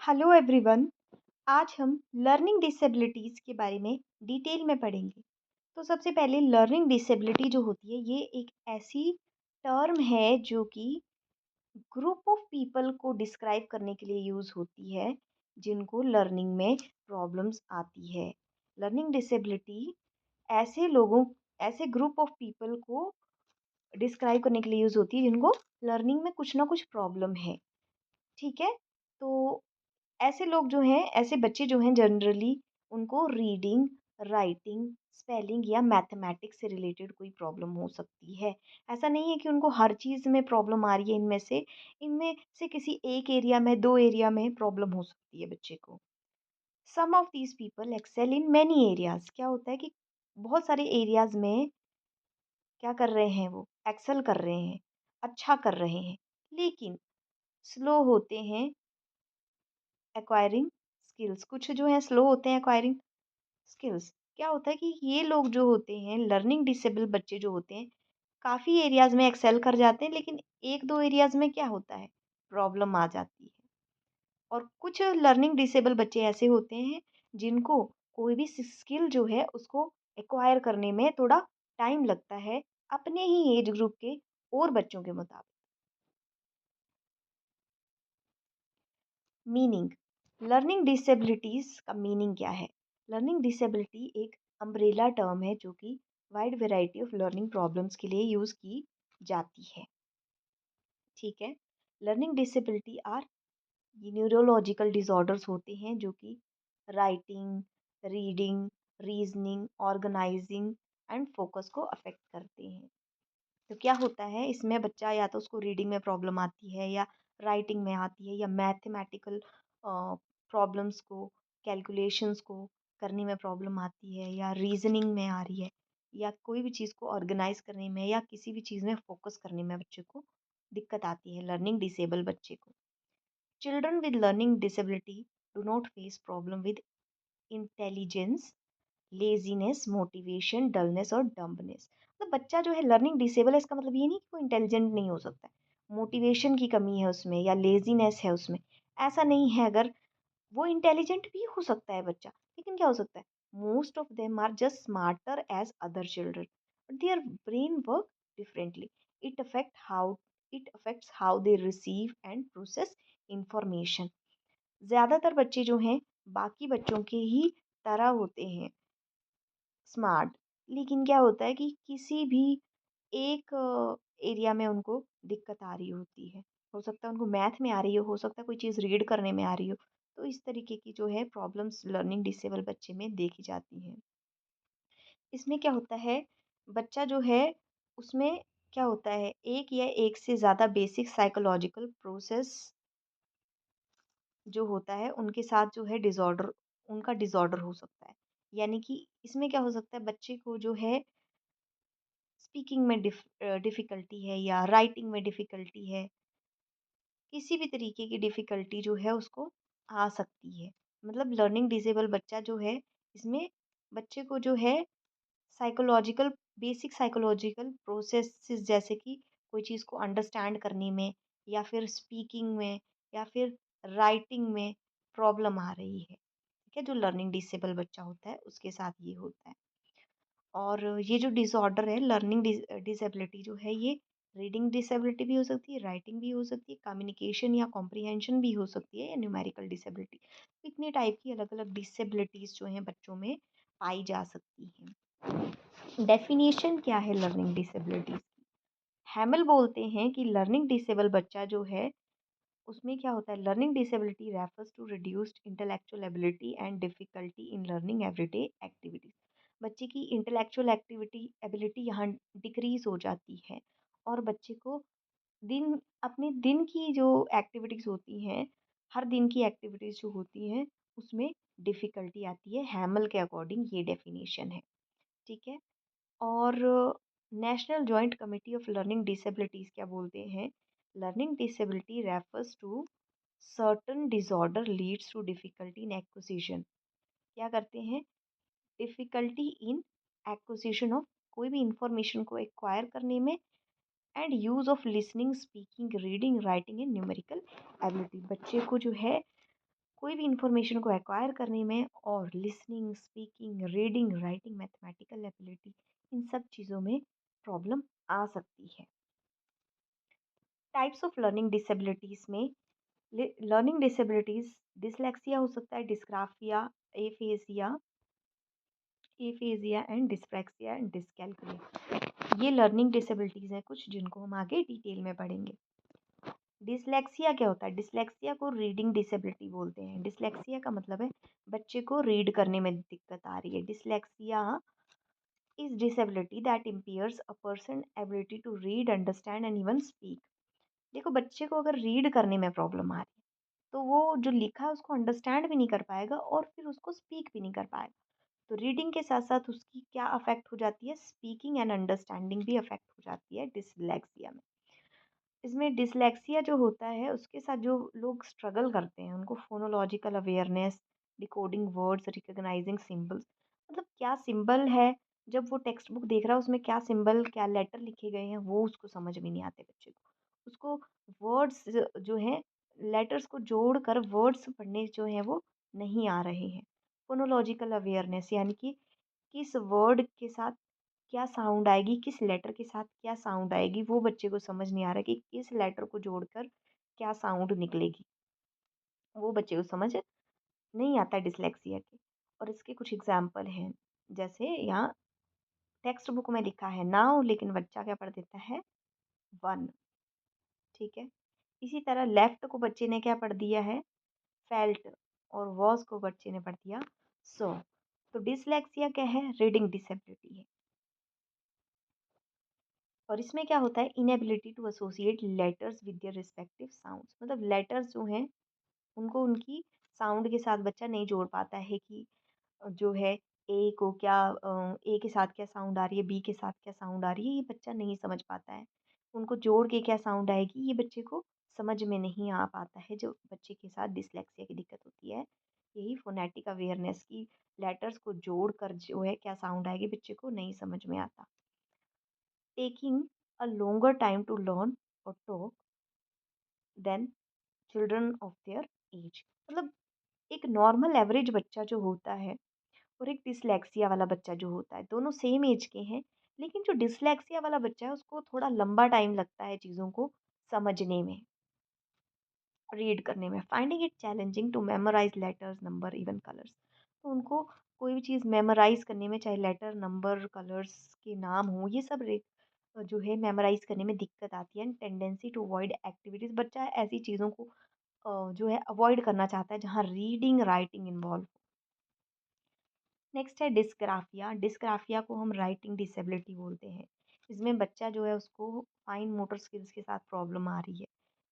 Hello everyone. आज हम learning disabilities के बारे में डिटेल में पढ़ेंगे। तो सबसे पहले लर्निंग डिसेबिलिटी जो होती है ये एक ऐसी टर्म है जो कि ग्रुप ऑफ पीपल को डिस्क्राइब करने के लिए यूज़ होती है जिनको लर्निंग में प्रॉब्लम्स आती है। लर्निंग डिसेबिलिटी ऐसे लोगों ऐसे ग्रुप ऑफ पीपल को डिस्क्राइब करने के लिए यूज़ होती है जिनको लर्निंग में कुछ ना कुछ प्रॉब्लम है। ठीक है? तो ऐसे लोग जो हैं, ऐसे बच्चे जो हैं जनरली उनको रीडिंग, राइटिंग, स्पेलिंग या मैथमेटिक्स से रिलेटेड कोई प्रॉब्लम हो सकती है। ऐसा नहीं है कि उनको हर चीज़ में प्रॉब्लम आ रही है इनमें से किसी एक एरिया में, 2 एरिया में प्रॉब्लम हो सकती है बच्चे को। Some of these people excel in many areas. क्या होता है कि बहुत सारे एरियाज़ में क्या कर रहे हैं वो, एक्सेल कर रहे हैं, अच्छा कर रहे हैं, लेकिन स्लो होते हैं एक्वायरिंग स्किल्स। कुछ जो हैं स्लो होते हैं एक्वायरिंग स्किल्स। क्या होता है कि ये लोग जो होते हैं लर्निंग डिसेबल बच्चे जो होते हैं काफ़ी एरियाज़ में एक्सेल कर जाते हैं, लेकिन 1-2 एरियाज़ में क्या होता है प्रॉब्लम आ जाती है। और कुछ लर्निंग डिसेबल बच्चे ऐसे होते हैं जिनको कोई भी स्किल जो है उसको एक्वायर करने में थोड़ा टाइम लगता है अपने ही एज ग्रुप के और बच्चों के मुताबिक। मीनिंग, लर्निंग डिसेबिलिटीज़ का मीनिंग क्या है? लर्निंग डिसेबिलिटी एक अम्ब्रेला टर्म है जो कि wide variety of learning problems के लिए यूज़ की जाती है। ठीक है? लर्निंग डिसेबिलिटी आर ये न्यूरोलॉजिकल डिसऑर्डर्स होते हैं जो कि writing, reading, reasoning, organising and focus को अफेक्ट करते हैं। तो क्या होता है इसमें बच्चा या तो उसको रीडिंग में प्रॉब्लम आती है या राइटिंग में आती है या मैथमेटिकल प्रॉब्लम्स को, कैलकुलेशंस को करने में प्रॉब्लम आती है या रीजनिंग में आ रही है या कोई भी चीज़ को ऑर्गेनाइज करने में या किसी भी चीज़ में फोकस करने में बच्चे को दिक्कत आती है, लर्निंग डिसेबल बच्चे को। Children with learning disability do not face problem with intelligence, laziness, motivation, dullness और डम्बनेस। मतलब बच्चा जो है लर्निंग डिसेबल है इसका मतलब ये नहीं कि वो इंटेलिजेंट नहीं हो सकता है। मोटिवेशन की कमी है उसमें या लेज़ीनेस है उसमें, ऐसा नहीं है। अगर वो इंटेलिजेंट भी हो सकता है बच्चा, लेकिन क्या हो सकता है most of them are just smarter as other children but their brain work differently. It affect how it affects how they receive and process information. ज़्यादातर बच्चे जो हैं बाकी बच्चों के ही तरह होते हैं, स्मार्ट, लेकिन क्या होता है कि किसी भी एक एरिया में उनको दिक्कत आ रही होती है। हो सकता है उनको मैथ में आ रही हो सकता है कोई चीज़ रीड करने में आ रही हो। तो इस तरीके की जो है प्रॉब्लम्स लर्निंग डिसेबल बच्चे में देखी जाती हैं। इसमें क्या होता है बच्चा जो है उसमें क्या होता है एक या एक से ज़्यादा बेसिक साइकोलॉजिकल प्रोसेस जो होता है उनके साथ जो है डिसऑर्डर उनका डिसऑर्डर हो सकता है। यानी कि इसमें क्या हो सकता है बच्चे को जो है स्पीकिंग में डिफ़िकल्टी है या राइटिंग में डिफ़िकल्टी है, किसी भी तरीके की डिफ़िकल्टी जो है उसको आ सकती है। मतलब लर्निंग डिसेबल बच्चा जो है इसमें बच्चे को जो है साइकोलॉजिकल बेसिक साइकोलॉजिकल प्रोसेसेस जैसे कि कोई चीज़ को अंडरस्टैंड करने में या फिर स्पीकिंग में या फिर राइटिंग में प्रॉब्लम आ रही है। ठीक है? जो लर्निंग डिसेबल बच्चा होता है उसके साथ ये होता है। और ये जो डिसऑर्डर है लर्निंग डिसेबिलिटी जो है ये रीडिंग डिसेबिलिटी भी हो सकती है, राइटिंग भी हो सकती है, कम्युनिकेशन या कॉम्प्रिहेंशन भी हो सकती है या न्यूमेरिकल डिसेबिलिटी। इतने टाइप की अलग अलग डिसेबिलिटीज़ जो हैं बच्चों में पाई जा सकती हैं। डेफिनेशन क्या है लर्निंग डिसेबिलिटीज की? हैमल बोलते हैं कि लर्निंग डिसेबल बच्चा जो है उसमें क्या होता है learning disability refers to reduced intellectual ability and difficulty in learning everyday activities. बच्चे की इंटेलेक्चुअल एक्टिविटी एबिलिटी यहाँ डिक्रीज हो जाती है और बच्चे को दिन अपने दिन की जो एक्टिविटीज होती हैं हर दिन की एक्टिविटीज जो होती हैं उसमें डिफिकल्टी आती है। हैमल के अकॉर्डिंग ये डेफिनेशन है। ठीक है? और national joint committee of learning disabilities क्या बोलते हैं? Learning disability refers to certain disorder leads to difficulty in acquisition. क्या करते हैं? डिफिकल्टी इन एक्विजिशन ऑफ कोई भी इंफॉर्मेशन को एक्वायर करने में and use of listening, speaking, reading, writing and numerical ability. बच्चे को जो है कोई भी इंफॉर्मेशन को एक्वायर करने में और listening, speaking, reading, writing, mathematical ability, इन सब चीज़ों में प्रॉब्लम आ सकती है। टाइप्स ऑफ लर्निंग डिसेबिलिटीज़ में लर्निंग डिसेबिलिटीज़ डिसलेक्सिया हो सकता है, dysgraphia, aphasia aphasia and dyspraxia and dyscalculia. ये लर्निंग डिसेबिलिटीज़ हैं कुछ, जिनको हम आगे डिटेल में पढ़ेंगे। डिसलेक्सिया क्या होता है? डिसलेक्सिया को रीडिंग डिसेबिलिटी बोलते हैं। डिसलेक्सिया का मतलब है बच्चे को रीड करने में दिक्कत आ रही है। Dyslexia is disability that impairs a person ability to read, understand and even speak. देखो, बच्चे को अगर रीड करने में प्रॉब्लम आ रही है तो वो जो लिखा है उसको अंडरस्टैंड भी नहीं कर पाएगा और फिर उसको स्पीक भी नहीं कर पाएगा। तो रीडिंग के साथ साथ उसकी क्या अफेक्ट हो जाती है? स्पीकिंग एंड अंडरस्टैंडिंग भी अफेक्ट हो जाती है डिसलेक्सिया में। इसमें डिसलेक्सिया जो होता है उसके साथ जो लोग स्ट्रगल करते हैं उनको phonological awareness, decoding words, recognising symbols, मतलब क्या सिंबल है, जब वो टेक्स्ट बुक देख रहा है उसमें क्या सिंबल, क्या लेटर लिखे गए हैं, वो उसको समझ में नहीं आते बच्चे को। उसको वर्ड्स जो हैं, लेटर्स को जोड़कर वर्ड्स पढ़ने जो हैं वो नहीं आ रहे हैं। फोनोलॉजिकल अवेयरनेस यानी कि किस वर्ड के साथ क्या साउंड आएगी, किस लेटर के साथ क्या साउंड आएगी, वो बच्चे को समझ नहीं आ रहा कि किस लेटर को जोड़कर क्या साउंड निकलेगी। वो बच्चे को समझ नहीं आता डिसलेक्सिया के। और इसके कुछ एग्जाम्पल हैं, जैसे यहाँ टेक्स्ट बुक में लिखा है नाउ, लेकिन बच्चा क्या पढ़ देता है? वन। ठीक है। इसी तरह लेफ्ट को बच्चे ने क्या पढ़ दिया है? फेल्ट। और वॉज को बच्चे ने पढ़ दिया सो। तो डिसलेक्सिया क्या है? रीडिंग डिसेबिलिटी है। और इसमें क्या होता है? Inability to associate letters with their respective sounds, मतलब लेटर्स जो हैं उनको उनकी साउंड के साथ बच्चा नहीं जोड़ पाता है कि जो है ए को क्या ए के साथ क्या साउंड आ रही है, बी के साथ क्या साउंड आ रही है, ये बच्चा नहीं समझ पाता है। उनको जोड़ के क्या साउंड आएगी, ये बच्चे को समझ में नहीं आ पाता है, जो बच्चे के साथ डिसलेक्सिया की दिक्कत होती है। यही फोनेटिक अवेयरनेस की लेटर्स को जोड़कर जो है क्या साउंड आएगी, बच्चे को नहीं समझ में आता। Taking a longer time to learn or talk than children of their age, मतलब एक नॉर्मल एवरेज बच्चा जो होता है और एक डिसलेक्सिया वाला बच्चा जो होता है, दोनों सेम एज के हैं, लेकिन जो डिसलेक्सिया वाला बच्चा है उसको थोड़ा लंबा टाइम लगता है चीज़ों को समझने में, रीड करने में। Finding it challenging to memorise letters, number, even colours. तो उनको कोई भी चीज़ मेमोराइज करने में, चाहे लेटर, नंबर, कलर्स के नाम हो, ये सब जो है मेमोराइज करने में दिक्कत आती है। And tendency to avoid activities, बच्चा ऐसी चीज़ों को जो है अवॉइड करना चाहता है जहाँ रीडिंग राइटिंग इन्वॉल्व हो। नेक्स्ट है डिस्ग्राफिया। डिस्ग्राफिया को हम राइटिंग डिसेबिलिटी बोलते हैं। इसमें बच्चा जो है उसको फाइन मोटर स्किल्स के साथ प्रॉब्लम आ रही है।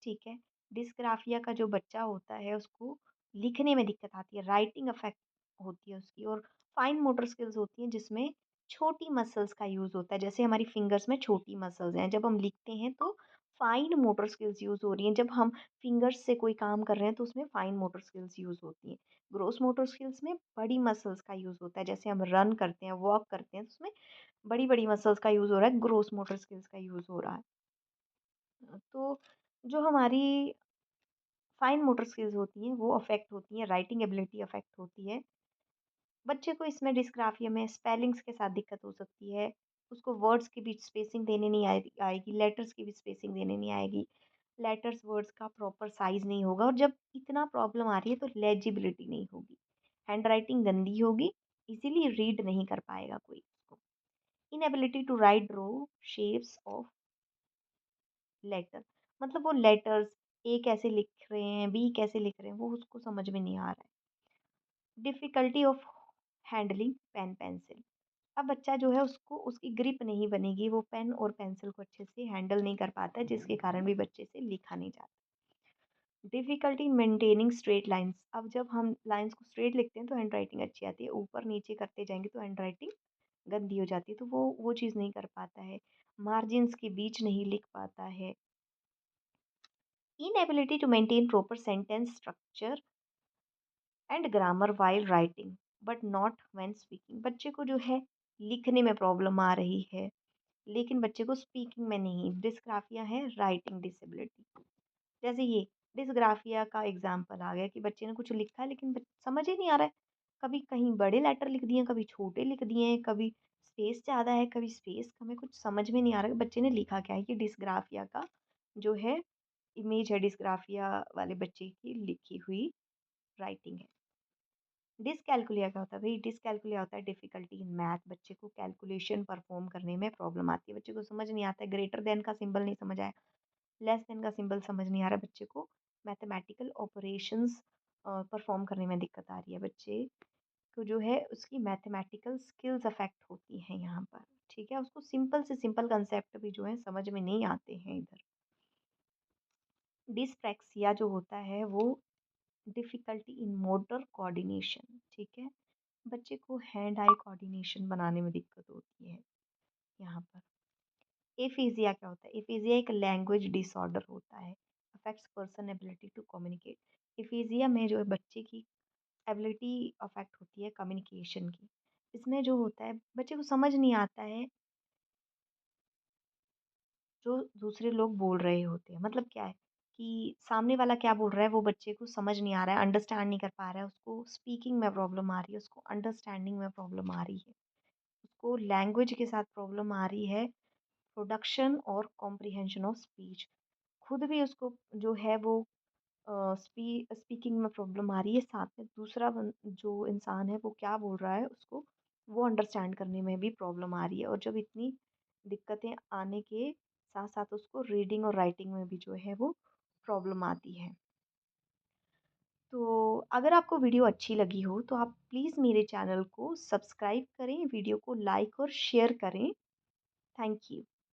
ठीक है। डिस्ग्राफिया का जो बच्चा होता है उसको लिखने में दिक्कत आती है, राइटिंग अफेक्ट होती है उसकी, और फाइन मोटर स्किल्स होती हैं जिसमें छोटी मसल्स का यूज़ होता है। जैसे हमारी फिंगर्स में छोटी मसल्स हैं, जब हम लिखते हैं तो फाइन मोटर स्किल्स यूज़ हो रही हैं। जब हम फिंगर्स से कोई काम कर रहे हैं तो उसमें फाइन मोटर स्किल्स यूज़ होती हैं। ग्रॉस मोटर स्किल्स में बड़ी मसल्स का यूज़ होता है। जैसे हम रन करते हैं, वॉक करते हैं, तो उसमें बड़ी-बड़ी मसल्स का यूज़ हो रहा है, ग्रॉस मोटर स्किल्स का यूज़ हो रहा है। तो जो हमारी फाइन मोटर स्किल्स होती हैं, वो अफ़ेक्ट होती हैं, राइटिंग एबिलिटी अफ़ेक्ट होती है। बच्चे को इसमें डिस्ग्राफिया में स्पेलिंग्स के साथ दिक्कत हो सकती है। उसको वर्ड्स के बीच स्पेसिंग देने नहीं आएगी, लेटर्स की भी स्पेसिंग देने नहीं आएगी। लेटर्स, वर्ड्स का प्रॉपर साइज़ नहीं होगा, और जब इतना प्रॉब्लम आ रही है तो लेजिबिलिटी नहीं होगी। हैंडराइटिंग गंदी होगी, इज़िली रीड नहीं कर पाएगा कोई उसको। Inability to write row shapes of letter, मतलब वो लेटर्स ए कैसे लिख रहे हैं, बी कैसे लिख रहे हैं, वो उसको समझ में नहीं आ रहा है। Difficulty of handling pen pencil, अब बच्चा जो है उसको उसकी ग्रिप नहीं बनेगी, वो पेन और पेंसिल को अच्छे से हैंडल नहीं कर पाता है, जिसके कारण भी बच्चे से लिखा नहीं जाता। Difficulty in maintaining straight lines, अब जब हम लाइन्स को स्ट्रेट लिखते हैं तो हैंडराइटिंग अच्छी आती है, ऊपर नीचे करते जाएँगे तो हैंडराइटिंग गंदी हो जाती है, तो वो चीज़ नहीं कर पाता है। मार्जिन्स के बीच नहीं लिख पाता है। Inability to maintain proper sentence structure and grammar while writing but not when speaking, बच्चे को जो है लिखने में प्रॉब्लम आ रही है, लेकिन बच्चे को स्पीकिंग में नहीं। डिस्ग्राफिया है राइटिंग डिसेबिलिटी। जैसे ये डिस्ग्राफिया का एग्ज़ाम्पल आ गया कि बच्चे ने कुछ लिखा है लेकिन बच समझ ही नहीं आ रहा है। कभी कहीं बड़े लेटर लिख दिए हैं, कभी छोटे लिख दिए हैं, कभी स्पेस ज़्यादा है, कभी स्पेस कम है, कुछ समझ में नहीं आ रहा है कि बच्चे ने लिखा क्या है। ये डिस्ग्राफिया का जो है इमेज है, डिस्ग्राफिया वाले बच्चे की लिखी हुई राइटिंग है। डिसकैल्कुलिया क्या होता है भई? डिसकैल्कुलिया होता है डिफ़िकल्टी इन मैथ, बच्चे को कैलकुलेशन परफ़ॉर्म करने में प्रॉब्लम आती है, बच्चे को समझ नहीं आता है, ग्रेटर दैन का सिंबल नहीं समझ आया, लेस देन का सिंबल समझ नहीं आ रहा है, बच्चे को मैथमेटिकल ऑपरेशंस परफ़ॉर्म करने में दिक्कत आ रही है, बच्चे को जो है उसकी मैथमेटिकल स्किल्स अफ़ेक्ट होती हैं यहाँ पर, ठीक है? उसको सिंपल से सिंपल कांसेप्ट भी जो है समझ में नहीं आते हैं इधर। डिस्प्रैक्सिया जो होता है वो डिफ़िकल्टी इन मोटर कोऑर्डिनेशन, ठीक है? बच्चे को हैंड आई कोऑर्डिनेशन बनाने में दिक्कत होती है यहाँ पर। एफेज़िया क्या होता है? एफेज़िया एक लैंग्वेज डिसऑर्डर होता है, affects person ability to communicate. Aphasia में जो है बच्चे की एबिलिटी अफेक्ट होती है कम्युनिकेशन की। इसमें जो होता है बच्चे को समझ नहीं आता है जो दूसरे लोग बोल रहे होते हैं। मतलब क्या है कि सामने वाला क्या बोल रहा है वो बच्चे को समझ नहीं आ रहा है, अंडरस्टैंड नहीं कर पा रहा है, उसको स्पीकिंग में प्रॉब्लम आ रही है, उसको अंडरस्टैंडिंग में प्रॉब्लम आ रही है। उसको लैंग्वेज के साथ प्रॉब्लम आ रही है, प्रोडक्शन और कॉम्प्रिहेंशन ऑफ स्पीच। खुद भी उसको जो है वो स्पीकिंग में प्रॉब्लम आ रही है, साथ में दूसरा जो इंसान है वो क्या बोल रहा है उसको वो अंडरस्टैंड करने में भी प्रॉब्लम आ रही है। और जब इतनी दिक्कतें आने के साथ साथ उसको रीडिंग और राइटिंग में भी जो है वो प्रॉब्लम आती है। तो अगर आपको वीडियो अच्छी लगी हो तो आप प्लीज़ मेरे चैनल को सब्सक्राइब करें, वीडियो को लाइक और शेयर करें। Thank you.